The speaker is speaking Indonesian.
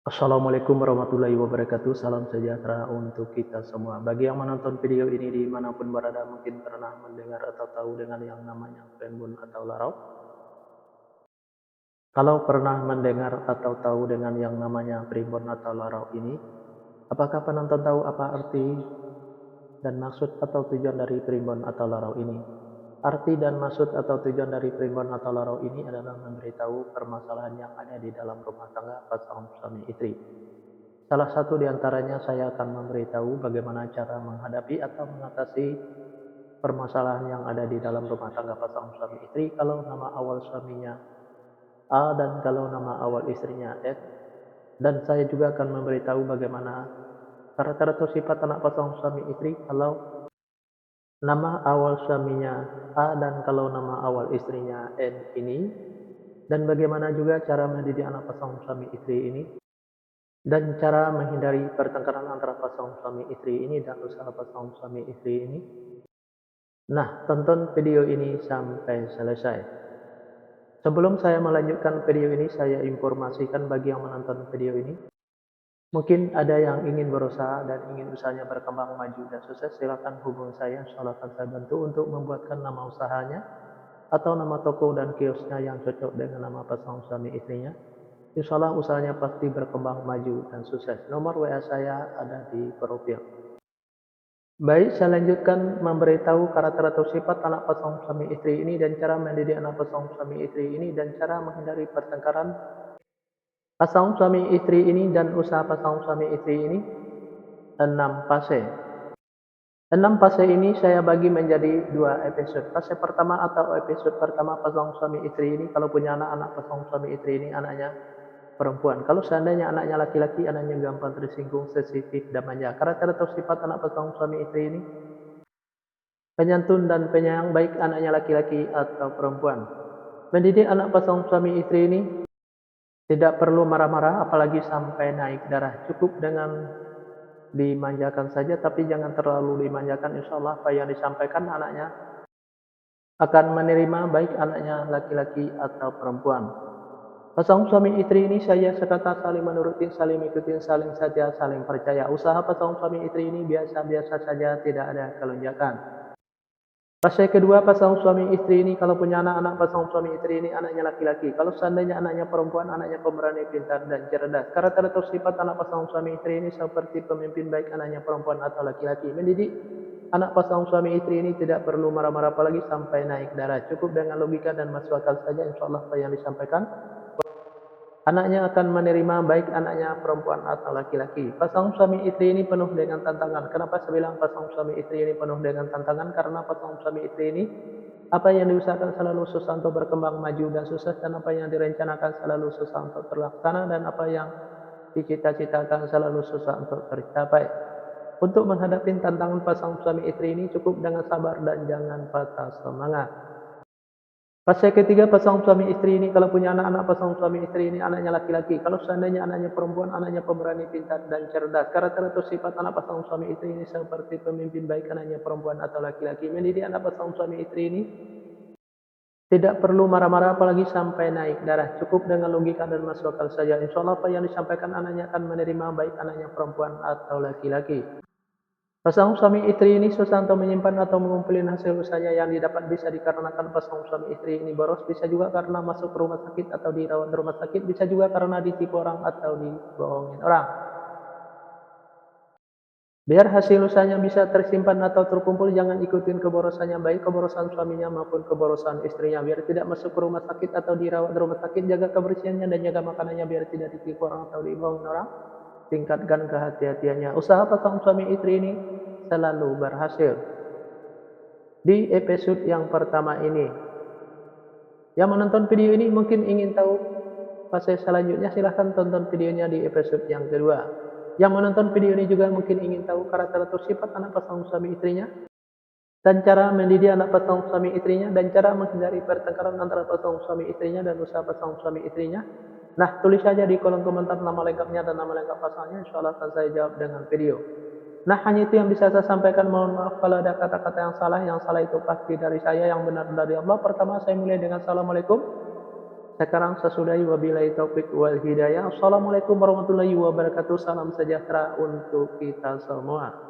Assalamualaikum warahmatullahi wabarakatuh. Salam sejahtera untuk kita semua. Bagi yang menonton video ini dimanapun berada, mungkin pernah mendengar atau tahu dengan yang namanya Primbon atau Larau. Kalau pernah mendengar atau tahu dengan yang namanya Primbon atau Larau ini, apakah penonton tahu apa arti dan maksud atau tujuan dari Primbon atau Larau ini? Arti dan maksud atau tujuan dari Primbon atau Larau ini adalah memberitahu permasalahan yang ada di dalam rumah tangga pasangan suami istri. Salah satu di antaranya saya akan memberitahu bagaimana cara menghadapi atau mengatasi permasalahan yang ada di dalam rumah tangga pasangan suami istri kalau nama awal suaminya A dan kalau nama awal istrinya S. Dan saya juga akan memberitahu bagaimana karakter atau sifat anak pasangan suami istri kalau nama awal suaminya A dan kalau nama awal istrinya N ini. Dan bagaimana juga cara mendidik anak pasangan suami istri ini. Dan cara menghindari pertengkaran antara pasangan suami istri ini dan usaha pasangan suami istri ini. Nah, tonton video ini sampai selesai. Sebelum saya melanjutkan video ini, saya informasikan bagi yang menonton video ini. Mungkin ada yang ingin berusaha dan ingin usahanya berkembang maju dan sukses, silakan hubungi saya. Insyaallah akan saya bantu untuk membuatkan nama usahanya atau nama toko dan kiosnya yang cocok dengan nama pasangan suami istrinya. Insyaallah usahanya pasti berkembang maju dan sukses. Nomor WA saya ada di profil. Baik, saya lanjutkan memberitahu karakter atau sifat anak pasangan suami istri ini dan cara mendidik anak pasangan suami istri ini dan cara menghindari pertengkaran pasangan suami istri ini dan usaha pasangan suami istri ini. 6 fase. 6 fase ini saya bagi menjadi 2 episode. Fase pertama atau episode pertama pasangan suami istri ini kalau punya anak pasangan suami istri ini anaknya perempuan. Kalau seandainya anaknya laki-laki, anaknya gampang tersinggung, sensitif, dan manja. Karakter atau sifat anak pasangan suami istri ini penyantun dan penyayang, baik anaknya laki-laki atau perempuan. Mendidik anak pasangan suami istri ini tidak perlu marah-marah, apalagi sampai naik darah. Cukup dengan dimanjakan saja, tapi jangan terlalu dimanjakan. Insya Allah apa yang disampaikan anaknya akan menerima, baik anaknya laki-laki atau perempuan. Pasangan suami istri ini saya sekata saling menuruti, saling mengikuti, saling setia, saling percaya. Usaha pasangan suami istri ini biasa-biasa saja, tidak ada kelonjakan. Fase kedua pasangan suami istri ini kalau punya anak pasangan suami istri ini anaknya laki-laki. Kalau seandainya anaknya perempuan, anaknya pemberani, pintar, dan cerdas. Karakter atau sifat anak pasangan suami istri ini seperti pemimpin, baik anaknya perempuan atau laki-laki. Mendidik anak pasangan suami istri ini tidak perlu marah-marah apalagi sampai naik darah. Cukup dengan logika dan masuk akal saja, insya Allah apa yang disampaikan anaknya akan menerima, baik anaknya perempuan atau laki-laki. Pasangan suami istri ini penuh dengan tantangan. Kenapa saya bilang pasangan suami istri ini penuh dengan tantangan? Karena pasangan suami istri ini apa yang diusahakan selalu susah untuk berkembang maju dan sukses, dan apa yang direncanakan selalu susah untuk terlaksana, dan apa yang dicita-citakan selalu susah untuk tercapai. Untuk menghadapi tantangan pasangan suami istri ini cukup dengan sabar dan jangan patah semangat. Fase ketiga pasangan suami istri ini kalau punya anak pasangan suami istri ini anaknya laki-laki. Kalau seandainya anaknya perempuan, anaknya pemberani, pintar, dan cerdas. Karakter atau sifat anak pasangan suami istri ini seperti pemimpin, baik anaknya perempuan atau laki-laki. Mendidik anak pasangan suami istri ini tidak perlu marah-marah apalagi sampai naik darah. Cukup dengan logika dan masuk akal saja. Insya Allah apa yang disampaikan anaknya akan menerima, baik anaknya perempuan atau laki-laki. Pasangan suami istri ini susah untuk menyimpan atau mengumpulkan hasil usahanya yang didapat bisa dikarenakan pasangan suami istri ini boros, bisa juga karena masuk ke rumah sakit atau dirawat di rumah sakit, bisa juga karena ditipu orang atau dibohongin orang. Biar hasil usahanya bisa tersimpan atau terkumpul, jangan ikutin keborosannya, baik keborosan suaminya maupun keborosan istrinya. Biar tidak masuk ke rumah sakit atau dirawat di rumah sakit, jaga kebersihannya dan jaga makanannya biar tidak ditipu orang atau dibohongin orang. Tingkatkan kehati-hatiannya. Usaha pasangan suami istri ini selalu berhasil. Di episode yang pertama ini, yang menonton video ini mungkin ingin tahu fase selanjutnya, silahkan tonton videonya di episode yang kedua. Yang menonton video ini juga mungkin ingin tahu karakter atau sifat anak pasangan suami istrinya dan cara mendidik anak pasangan suami istrinya dan cara menghindari pertengkaran antara pasangan suami istrinya dan usaha pasangan suami istrinya. Nah, tulis saja di kolom komentar nama lengkapnya dan nama lengkap pasangannya, insya Allah akan saya jawab dengan video. Nah, hanya itu yang bisa saya sampaikan. Mohon maaf kalau ada kata-kata yang salah. Yang salah itu pasti dari saya, yang benar dari Allah. Pertama, saya mulai dengan Assalamualaikum. Sekarang sesudahi wabillahi taufik wal hidayah. Assalamualaikum warahmatullahi wabarakatuh. Salam sejahtera untuk kita semua.